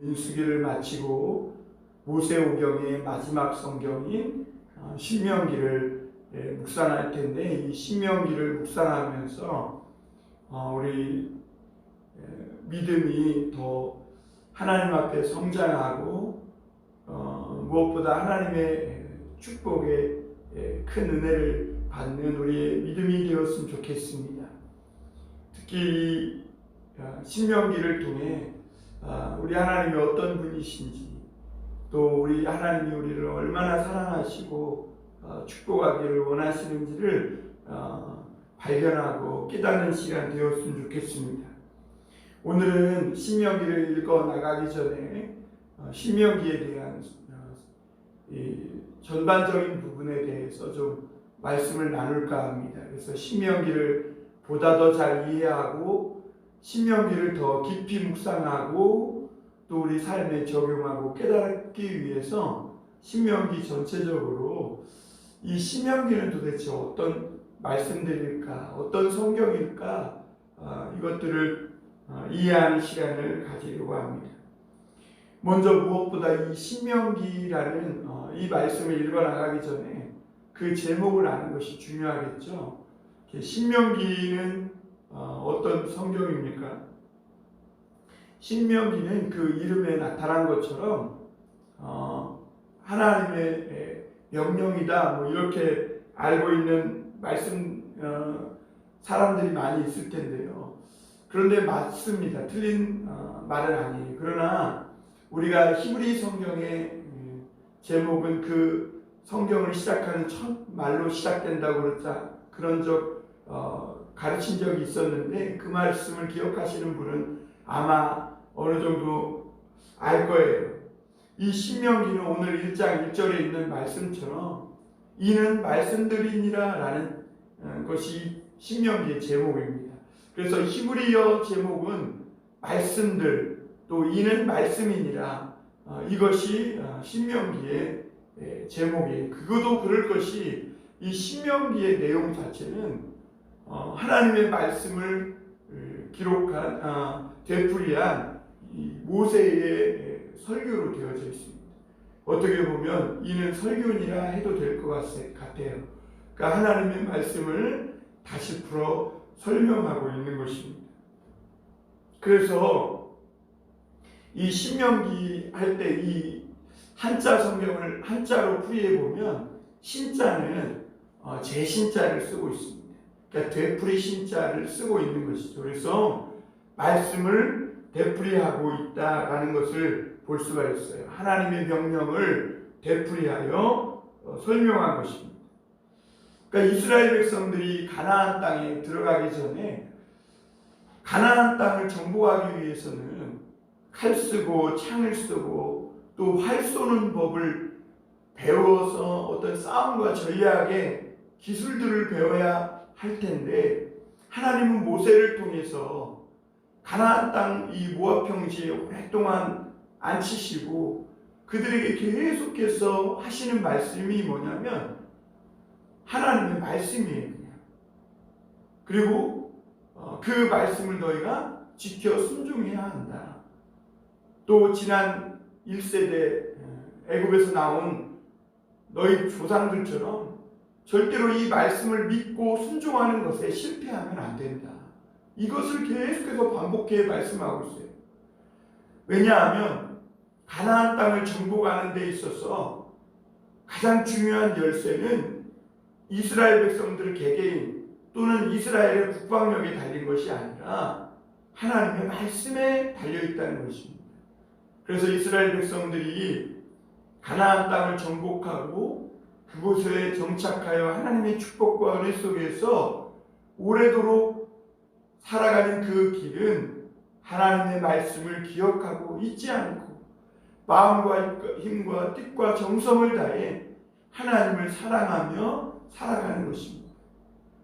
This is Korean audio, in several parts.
민수기를 마치고 모세오경의 마지막 성경인 신명기를 묵상할 텐데, 이 신명기를 묵상하면서 우리 믿음이 더 하나님 앞에 성장하고 무엇보다 하나님의 축복에 큰 은혜를 받는 우리의 믿음이 되었으면 좋겠습니다. 특히 이 신명기를 통해 우리 하나님이 어떤 분이신지, 또 우리 하나님이 우리를 얼마나 사랑하시고 축복하기를 원하시는지를 발견하고 깨닫는 시간 되었으면 좋겠습니다. 오늘은 신명기를 읽어 나가기 전에 신명기에 대한 전반적인 부분에 대해서 좀 말씀을 나눌까 합니다. 그래서 신명기를 보다 더 잘 이해하고 신명기를 더 깊이 묵상하고 또 우리 삶에 적용하고 깨닫기 위해서 신명기 전체적으로 이 신명기는 도대체 어떤 말씀들일까, 어떤 성경일까, 이것들을 이해하는 시간을 가지려고 합니다. 먼저 무엇보다 이 신명기라는 이 말씀을 읽어 나가기 전에 그 제목을 아는 것이 중요하겠죠. 신명기는 어떤 성경입니까? 신명기는 그 이름에 나타난 것처럼 하나님의 명령이다, 뭐 이렇게 알고 있는 말씀 사람들이 많이 있을 텐데요. 그런데 맞습니다. 틀린 말은 아니에요. 그러나 우리가 히브리 성경의 제목은 그 성경을 시작하는 첫 말로 시작된다고 그런 적 가르친 적이 있었는데, 그 말씀을 기억하시는 분은 아마 어느 정도 알 거예요. 이 신명기는 오늘 1장 1절에 있는 말씀처럼 이는 말씀들이니라 라는 것이 신명기의 제목입니다. 그래서 히브리어 제목은 말씀들, 또 이는 말씀이니라, 이것이 신명기의 제목이에요. 그것도 그럴 것이, 이 신명기의 내용 자체는 하나님의 말씀을 기록한 되풀이한 이 모세의 설교로 되어져 있습니다. 어떻게 보면 이는 설교니라 해도 될 것 같아요. 그러니까 하나님의 말씀을 다시 풀어 설명하고 있는 것입니다. 그래서 이 신명기 할 때 이 한자 성경을 한자로 풀이해 보면 신자는 제신자를 쓰고 있습니다. 그러니까 되풀이 신자를 쓰고 있는 것이죠. 그래서 말씀을 되풀이하고 있다라는 것을 볼 수가 있어요. 하나님의 명령을 되풀이하여 설명한 것입니다. 그러니까 이스라엘 백성들이 가나안 땅에 들어가기 전에 가나안 땅을 정복하기 위해서는 칼 쓰고 창을 쓰고 또 활 쏘는 법을 배워서 어떤 싸움과 전략의 기술들을 배워야 할 텐데, 하나님은 모세를 통해서 가나안 땅 이 모압 평지에 오랫동안 앉히시고 그들에게 계속해서 하시는 말씀이 뭐냐면 하나님의 말씀이에요. 그냥. 그리고 그 말씀을 너희가 지켜 순종해야 한다. 또 지난 1세대 애굽에서 나온 너희 조상들처럼 절대로 이 말씀을 믿고 순종하는 것에 실패하면 안 된다. 이것을 계속해서 반복해 말씀하고 있어요. 왜냐하면 가나안 땅을 정복하는 데 있어서 가장 중요한 열쇠는 이스라엘 백성들 개개인 또는 이스라엘의 국방력에 달린 것이 아니라 하나님의 말씀에 달려있다는 것입니다. 그래서 이스라엘 백성들이 가나안 땅을 정복하고 그곳에 정착하여 하나님의 축복과 은혜 속에서 오래도록 살아가는 그 길은 하나님의 말씀을 기억하고 잊지 않고 마음과 힘과 뜻과 정성을 다해 하나님을 사랑하며 살아가는 것입니다.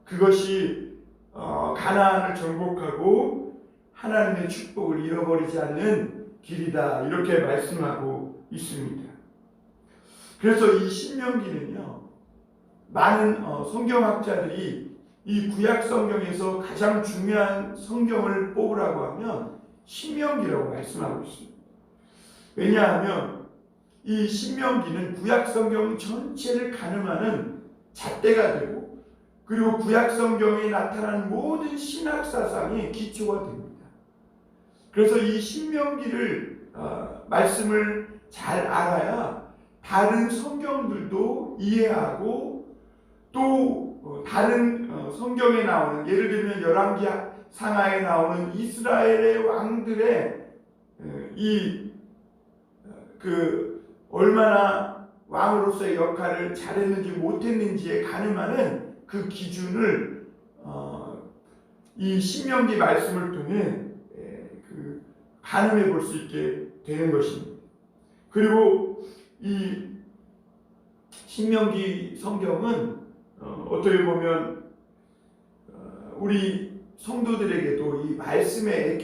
그것이 가나안을 정복하고 하나님의 축복을 잃어버리지 않는 길이다, 이렇게 말씀하고 있습니다. 그래서 이 신명기는요, 많은 성경학자들이 이 구약 성경에서 가장 중요한 성경을 뽑으라고 하면 신명기라고 말씀하고 있습니다. 왜냐하면 이 신명기는 구약 성경 전체를 가늠하는 잣대가 되고, 그리고 구약 성경에 나타난 모든 신학 사상의 기초가 됩니다. 그래서 이 신명기를 말씀을 잘 알아야 다른 성경들도 이해하고, 또 다른 성경에 나오는, 예를 들면 열왕기 상하에 나오는 이스라엘의 왕들의 얼마나 왕으로서의 역할을 잘했는지 못했는지에 가늠하는 그 기준을 이 신명기 말씀을 통해 가늠해 볼 수 있게 되는 것입니다. 그리고 이 신명기 성경은 어떻게 보면 우리 성도들에게도 이 말씀의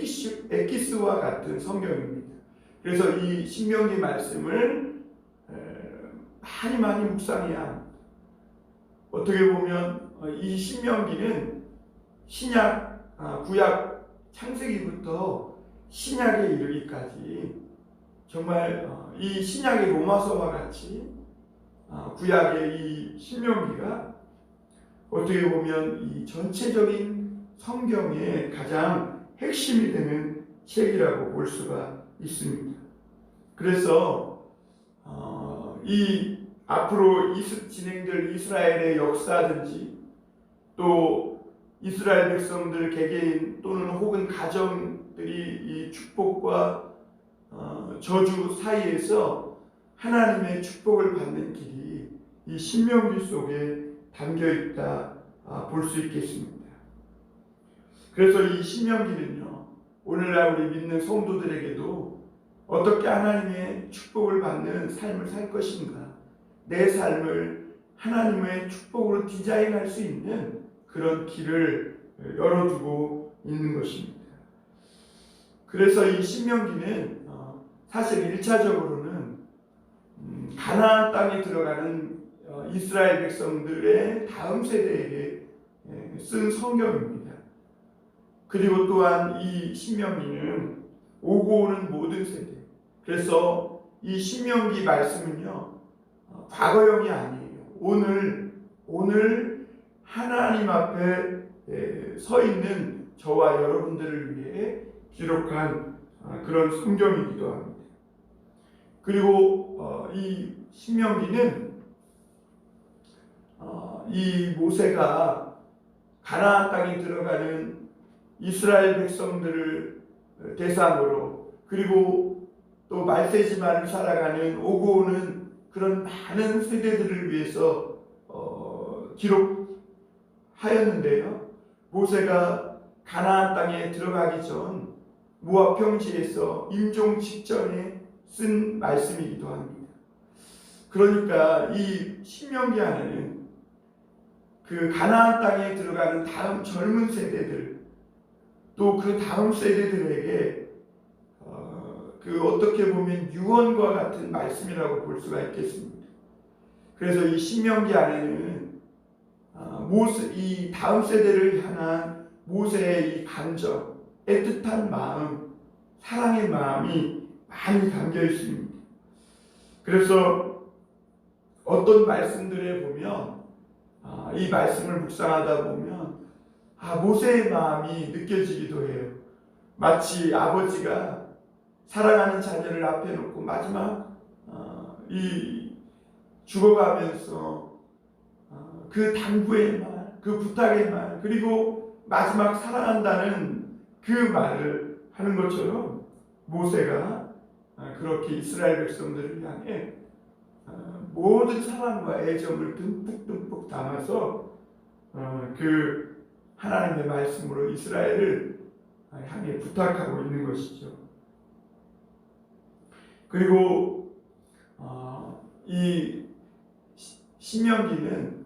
엑기스와 같은 성경입니다. 그래서 이 신명기 말씀을 많이 묵상해야 합니다. 어떻게 보면 이 신명기는 구약 창세기부터 신약에 이르기까지 정말 이 신약의 로마서와 같이 구약의 이 신명기가 어떻게 보면 이 전체적인 성경의 가장 핵심이 되는 책이라고 볼 수가 있습니다. 그래서 이 앞으로 진행될 이스라엘의 역사든지, 또 이스라엘 백성들 개개인 또는 혹은 가정들이 이 축복과 저주 사이에서 하나님의 축복을 받는 길이 이 신명기 속에 담겨 있다 볼 수 있겠습니다. 그래서 이 신명기는요, 오늘날 우리 믿는 성도들에게도 어떻게 하나님의 축복을 받는 삶을 살 것인가, 내 삶을 하나님의 축복으로 디자인할 수 있는 그런 길을 열어두고 있는 것입니다. 그래서 이 신명기는 사실 1차적으로는 가나안 땅에 들어가는 이스라엘 백성들의 다음 세대에게 쓴 성경입니다. 그리고 또한 이 신명기는 오고 오는 모든 세대, 그래서 이 신명기 말씀은요, 과거형이 아니에요. 오늘 하나님 앞에 서 있는 저와 여러분들을 위해 기록한 그런 성경이기도 합니다. 그리고 이 신명기는 이 모세가 가나안 땅에 들어가는 이스라엘 백성들을 대상으로, 그리고 또 말세지만을 살아가는 오고 오는 그런 많은 세대들을 위해서 기록하였는데요. 모세가 가나안 땅에 들어가기 전 모압 평지에서 임종 직전에 쓴 말씀이기도 합니다. 그러니까 이 신명기 안에는 그 가나안 땅에 들어가는 다음 젊은 세대들, 또 그 다음 세대들에게 어떻게 보면 유언과 같은 말씀이라고 볼 수가 있겠습니다. 그래서 이 신명기 안에는 이 다음 세대를 향한 모세의 이 감정, 애틋한 마음, 사랑의 마음이 많이 담겨 있습니다. 그래서 어떤 말씀들에 보면 이 말씀을 묵상하다 보면 모세의 마음이 느껴지기도 해요. 마치 아버지가 사랑하는 자녀를 앞에 놓고 마지막 죽어가면서 그 당부의 말, 그 부탁의 말, 그리고 마지막 사랑한다는 그 말을 하는 것처럼 모세가 그렇게 이스라엘 백성들을 향해 모든 사랑과 애정을 듬뿍 담아서 그 하나님의 말씀으로 이스라엘을 향해 부탁하고 있는 것이죠. 그리고 이 신명기는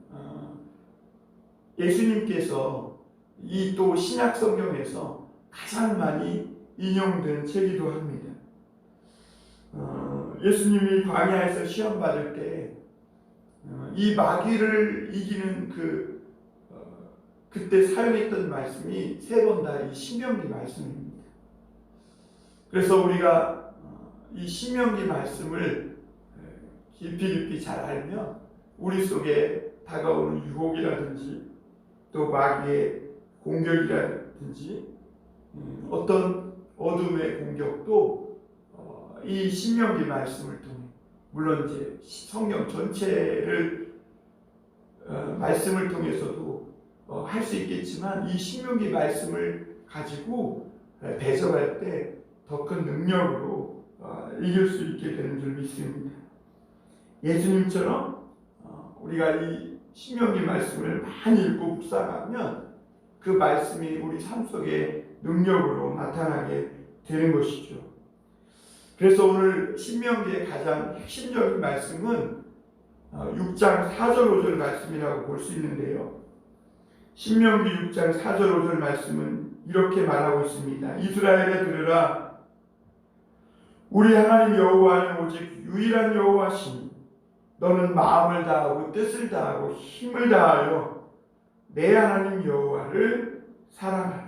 예수님께서 이 또 신약 성경에서 가장 많이 인용된 책이기도 합니다. 예수님이 광야에서 시험 받을 때 이 마귀를 이기는 그때 사용했던 말씀이 3번 다 이 신명기 말씀입니다. 그래서 우리가 이 신명기 말씀을 깊이 잘 알면 우리 속에 다가오는 유혹이라든지 또 마귀의 공격이라든지 어떤 어둠의 공격도 이 신명기 말씀을 통해, 물론 이제 성경 전체를 말씀을 통해서도 할 수 있겠지만 이 신명기 말씀을 가지고 대적할 때 더 큰 능력으로 이길 수 있게 되는 줄 믿습니다. 예수님처럼 우리가 이 신명기 말씀을 많이 읽고 묵상하면 그 말씀이 우리 삶 속에 능력으로 나타나게 되는 것이죠. 그래서 오늘 신명기의 가장 핵심적인 말씀은 6장 4절 5절 말씀이라고 볼 수 있는데요. 신명기 6장 4절 5절 말씀은 이렇게 말하고 있습니다. 이스라엘에 들으라. 우리 하나님 여호와는 오직 유일한 여호와시니 너는 마음을 다하고 뜻을 다하고 힘을 다하여 내 하나님 여호와를 사랑하라.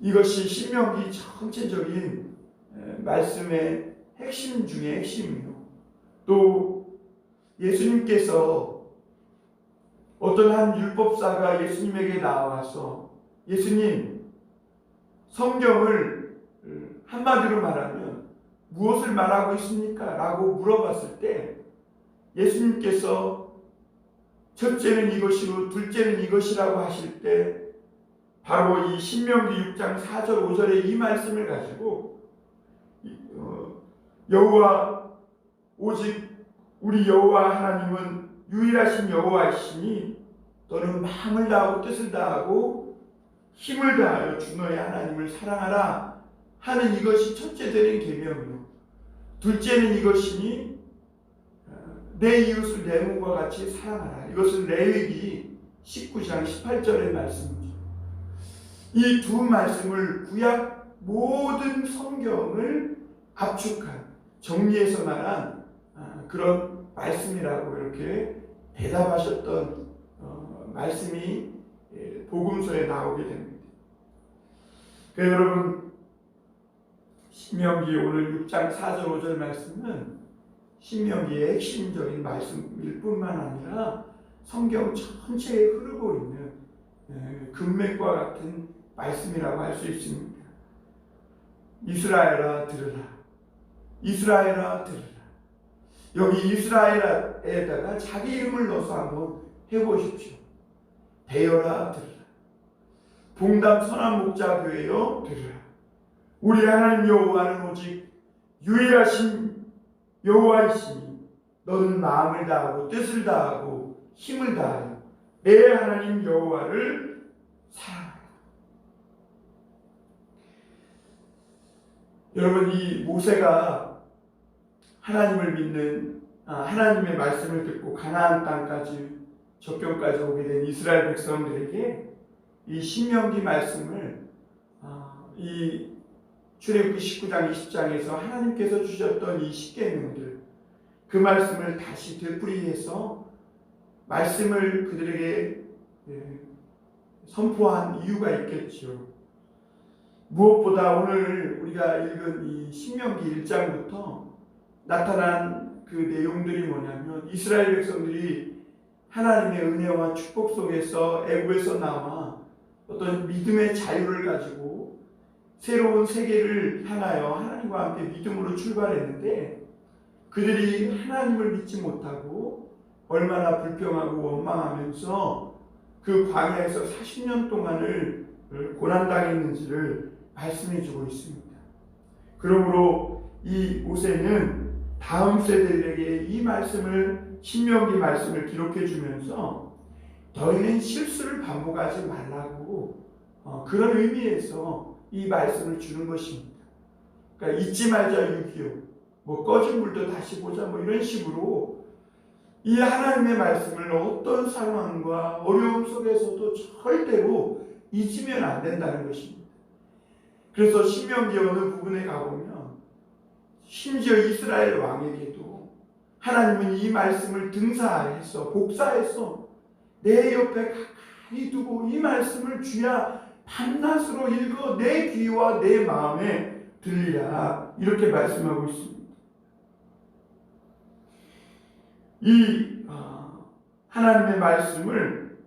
이것이 신명기 전체적인 말씀의 핵심 중에 핵심이요. 또 예수님께서 어떤 한 율법사가 예수님에게 나와서 예수님, 성경을 한마디로 말하면 무엇을 말하고 있습니까? 라고 물어봤을 때 예수님께서 첫째는 이것이고 둘째는 이것이라고 하실 때 바로 이 신명기 6장 4절 5절의 이 말씀을 가지고 여호와, 오직 우리 여호와 하나님은 유일하신 여호와이시니 너는 마음을 다하고 뜻을 다하고 힘을 다하여 주 너의 하나님을 사랑하라 하는 이것이 첫째 되는 계명이요. 둘째는 이것이니 내 이웃을 내 몸과 같이 사랑하라. 이것은 레위기 19장 18절의 말씀이죠. 이 두 말씀을 구약 모든 성경을 압축한, 정리해서 말한 그런 말씀이라고 이렇게 대답하셨던 말씀이 복음서에 나오게 됩니다. 그래서 여러분, 신명기 오늘 6장 4절 5절 말씀은 신명기의 핵심적인 말씀일 뿐만 아니라 성경 전체에 흐르고 있는 금맥과 같은 말씀이라고 할 수 있습니다. 이스라엘아 들으라. 이스라엘아 들으라. 여기 이스라엘에다가 자기 이름을 넣어서 한번 해보십시오. 대여라 들으라. 봉담 선한 목자 교회여 들으라. 우리 하나님 여호와는 오직 유일하신 여호와이시니 너는 마음을 다하고 뜻을 다하고 힘을 다하여 내 하나님 여호와를 사랑하라. 여러분, 이 모세가 하나님을 믿는 하나님의 말씀을 듣고 가나안 땅까지 접경까지 오게 된 이스라엘 백성들에게 이 신명기 말씀을 이 출애굽기 19장 20장에서 하나님께서 주셨던 이 십계명들, 그 말씀을 다시 되풀이해서 말씀을 그들에게 선포한 이유가 있겠지요. 무엇보다 오늘 우리가 읽은 이 신명기 1장부터 나타난 그 내용들이 뭐냐면 이스라엘 백성들이 하나님의 은혜와 축복 속에서 애굽에서 나와 어떤 믿음의 자유를 가지고 새로운 세계를 향하여 하나님과 함께 믿음으로 출발했는데 그들이 하나님을 믿지 못하고 얼마나 불평하고 원망하면서 그 광야에서 40년 동안을 고난당했는지를 말씀해주고 있습니다. 그러므로 이 모세는 다음 세대들에게 이 말씀을, 신명기 말씀을 기록해 주면서 너희는 실수를 반복하지 말라고 그런 의미에서 이 말씀을 주는 것입니다. 그러니까 잊지 말자 6.25, 꺼진 불도 다시 보자 이런 식으로 이 하나님의 말씀을 어떤 상황과 어려움 속에서도 절대로 잊으면 안 된다는 것입니다. 그래서 신명기 어느 부분에 가보면 심지어 이스라엘 왕에게도 하나님은 이 말씀을 등사해서 복사해서 내 옆에 가까이 두고 이 말씀을 주야 밤낮으로 읽어 내 귀와 내 마음에 들리라 이렇게 말씀하고 있습니다. 이 하나님의 말씀을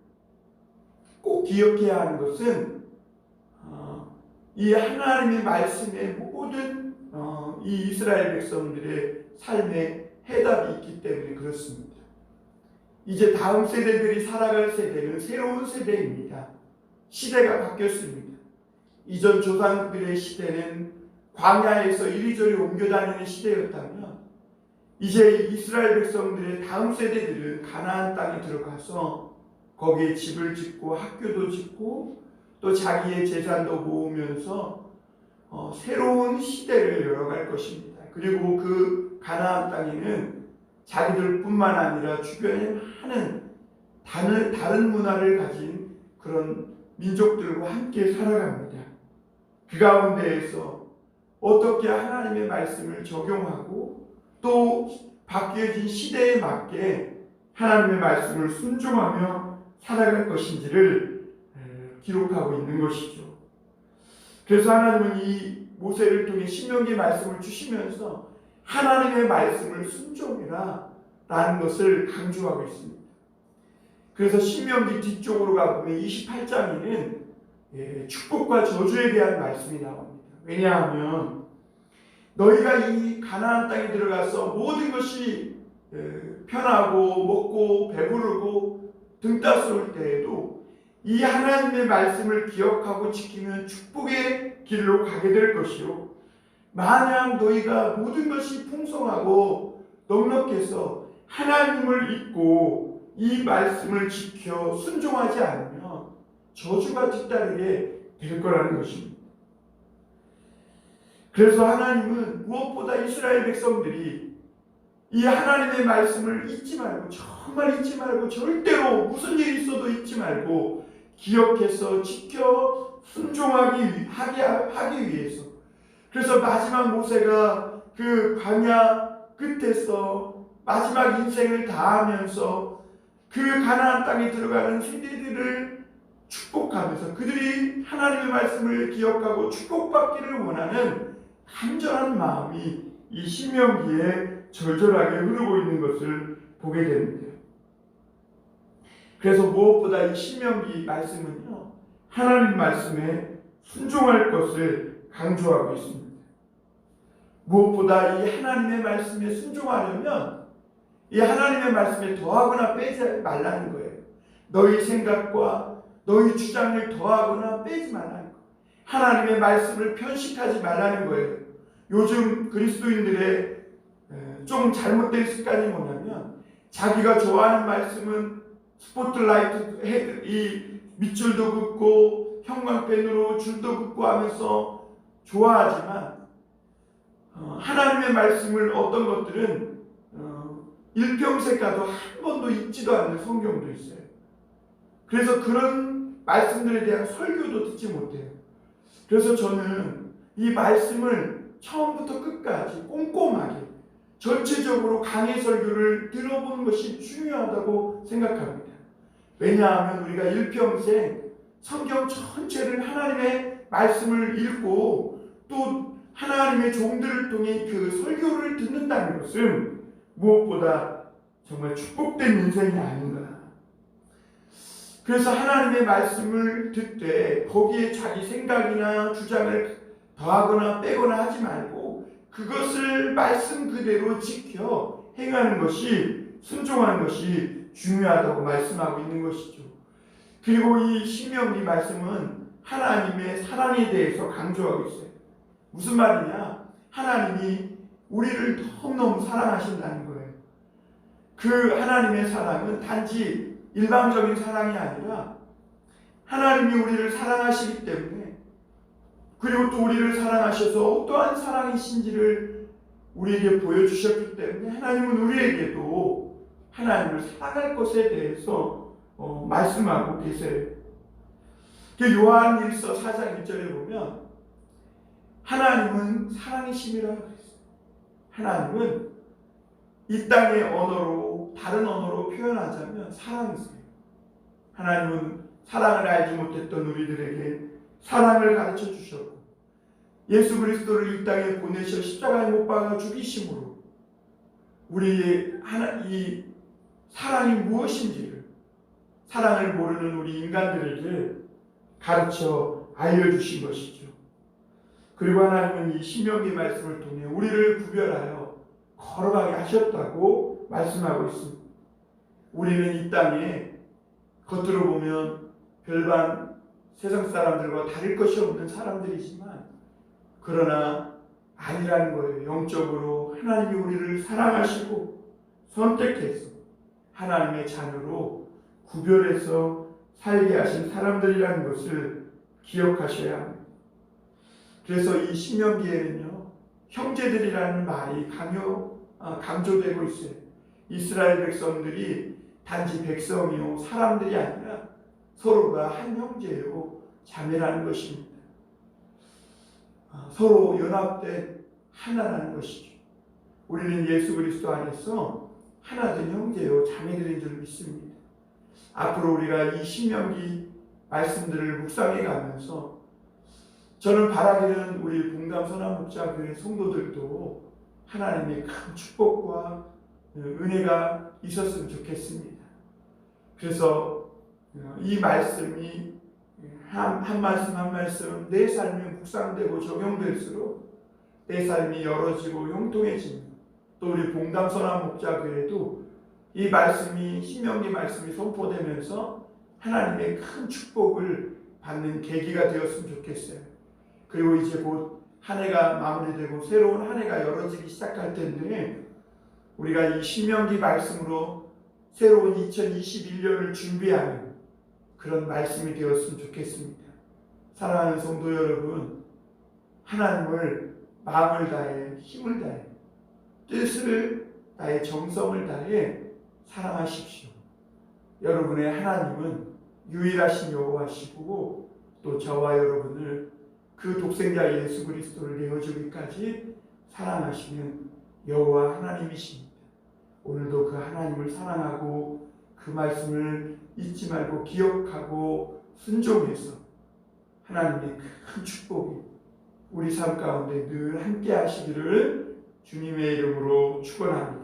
꼭 기억해야 하는 것은 이 하나님의 말씀의 모든 이 이스라엘 백성들의 삶에 해답이 있기 때문에 그렇습니다. 이제 다음 세대들이 살아갈 세대는 새로운 세대입니다. 시대가 바뀌었습니다. 이전 조상들의 시대는 광야에서 이리저리 옮겨 다니는 시대였다면 이제 이스라엘 백성들의 다음 세대들은 가나안 땅에 들어가서 거기에 집을 짓고 학교도 짓고 또 자기의 재산도 모으면서 새로운 시대를 열어갈 것입니다. 그리고 그 가나안 땅에는 자기들뿐만 아니라 주변에 많은 다른 문화를 가진 그런 민족들과 함께 살아갑니다. 그 가운데에서 어떻게 하나님의 말씀을 적용하고 또 바뀌어진 시대에 맞게 하나님의 말씀을 순종하며 살아갈 것인지를 기록하고 있는 것이죠. 그래서 하나님은 이 모세를 통해 신명기 말씀을 주시면서 하나님의 말씀을 순종해라 라는 것을 강조하고 있습니다. 그래서 신명기 뒤쪽으로 가보면 28장에는 축복과 저주에 대한 말씀이 나옵니다. 왜냐하면 너희가 이 가나안 땅에 들어가서 모든 것이 편하고 먹고 배부르고 등 따스울 때에도 이 하나님의 말씀을 기억하고 지키면 축복의 길로 가게 될 것이요, 만약 너희가 모든 것이 풍성하고 넉넉해서 하나님을 잊고 이 말씀을 지켜 순종하지 않으면 저주가 뒤따르게 될 거라는 것입니다. 그래서 하나님은 무엇보다 이스라엘 백성들이 이 하나님의 말씀을 잊지 말고, 정말 잊지 말고, 절대로 무슨 일이 있어도 잊지 말고 기억해서 지켜 순종하기 위해서, 그래서 마지막 모세가 그 광야 끝에서 마지막 인생을 다하면서 그 가나안 땅에 들어가는 세대들을 축복하면서 그들이 하나님의 말씀을 기억하고 축복받기를 원하는 간절한 마음이 이 신명기에 절절하게 흐르고 있는 것을 보게 됩니다. 그래서 무엇보다 이 신명기 말씀은요, 하나님 말씀에 순종할 것을 강조하고 있습니다. 무엇보다 이 하나님의 말씀에 순종하려면 이 하나님의 말씀에 더하거나 빼지 말라는 거예요. 너희 생각과 너희 주장을 더하거나 빼지 말라는 거예요. 하나님의 말씀을 편식하지 말라는 거예요. 요즘 그리스도인들의 좀 잘못된 습관이 뭐냐면, 자기가 좋아하는 말씀은 스포트라이트 이 밑줄도 긋고 형광펜으로 줄도 긋고 하면서 좋아하지만 하나님의 말씀을 어떤 것들은 일평생 가도 한 번도 읽지도 않는 성경도 있어요. 그래서 그런 말씀들에 대한 설교도 듣지 못해요. 그래서 저는 이 말씀을 처음부터 끝까지 꼼꼼하게 전체적으로 강해 설교를 들어보는 것이 중요하다고 생각합니다. 왜냐하면 우리가 일평생 성경 전체를 하나님의 말씀을 읽고 또 하나님의 종들을 통해 그 설교를 듣는다는 것은 무엇보다 정말 축복된 인생이 아닌가. 그래서 하나님의 말씀을 듣되 거기에 자기 생각이나 주장을 더하거나 빼거나 하지 말고 그것을 말씀 그대로 지켜 행하는 것이, 순종하는 것이 중요하다고 말씀하고 있는 것이죠. 그리고 이 신명기 말씀은 하나님의 사랑에 대해서 강조하고 있어요. 무슨 말이냐? 하나님이 우리를 너무너무 사랑하신다는 거예요. 그 하나님의 사랑은 단지 일방적인 사랑이 아니라 하나님이 우리를 사랑하시기 때문에, 그리고 또 우리를 사랑하셔서 어떠한 사랑이신지를 우리에게 보여주셨기 때문에 하나님은 우리에게도 하나님을 사랑할 것에 대해서 말씀하고 계세요. 요한일서 4장 1절에 보면 하나님은 사랑이심이라고 그랬어요. 하나님은 이 땅의 언어로, 다른 언어로 표현하자면 사랑이세요. 하나님은 사랑을 알지 못했던 우리들에게 사랑을 가르쳐 주셨고, 예수 그리스도를 이 땅에 보내셔 십자가에 못 박아 죽이심으로 우리의 이 사랑이 무엇인지를, 사랑을 모르는 우리 인간들에게 가르쳐 알려주신 것이죠. 그리고 하나님은 이 신명기 말씀을 통해 우리를 구별하여 걸어가게 하셨다고 말씀하고 있습니다. 우리는 이 땅에 겉으로 보면 별반 세상 사람들과 다를 것이 없는 사람들이지만, 그러나 아니라는 거예요. 영적으로 하나님이 우리를 사랑하시고 선택해서 하나님의 자녀로 구별해서 살게 하신 사람들이라는 것을 기억하셔야 합니다. 그래서 이 신명기에는요, 형제들이라는 말이 강조되고 있어요. 이스라엘 백성들이 단지 백성이요 사람들이 아니라 서로가 한 형제요 자매라는 것입니다. 서로 연합된 하나라는 것이죠. 우리는 예수 그리스도 안에서 하나된 형제요 자매들인 줄 믿습니다. 앞으로 우리가 이 신명기 말씀들을 묵상해 가면서 저는 바라기는 우리 봉담 선한목자교회 성도들도 하나님의 큰 축복과 은혜가 있었으면 좋겠습니다. 그래서 이 말씀이 한 말씀 한 말씀 내 삶에 묵상되고 적용될수록 내 삶이 열어지고 형통해집니다. 또 우리 봉담 선한목자교회도 이 말씀이 신명기 말씀이 선포되면서 하나님의 큰 축복을 받는 계기가 되었으면 좋겠어요. 그리고 이제 곧 한 해가 마무리되고 새로운 한 해가 열어지기 시작할 텐데, 우리가 이 신명기 말씀으로 새로운 2021년을 준비하는 그런 말씀이 되었으면 좋겠습니다. 사랑하는 성도 여러분, 하나님을 마음을 다해 힘을 다해 뜻을 다해 정성을 다해 사랑하십시오. 여러분의 하나님은 유일하신 여호와시고 또 저와 여러분을 그 독생자 예수 그리스도를 내어주기까지 사랑하시는 여호와 하나님이십니다. 오늘도 그 하나님을 사랑하고 그 말씀을 잊지 말고 기억하고 순종해서 하나님의 큰 축복이 우리 삶 가운데 늘 함께 하시기를 주님의 이름으로 축원합니다.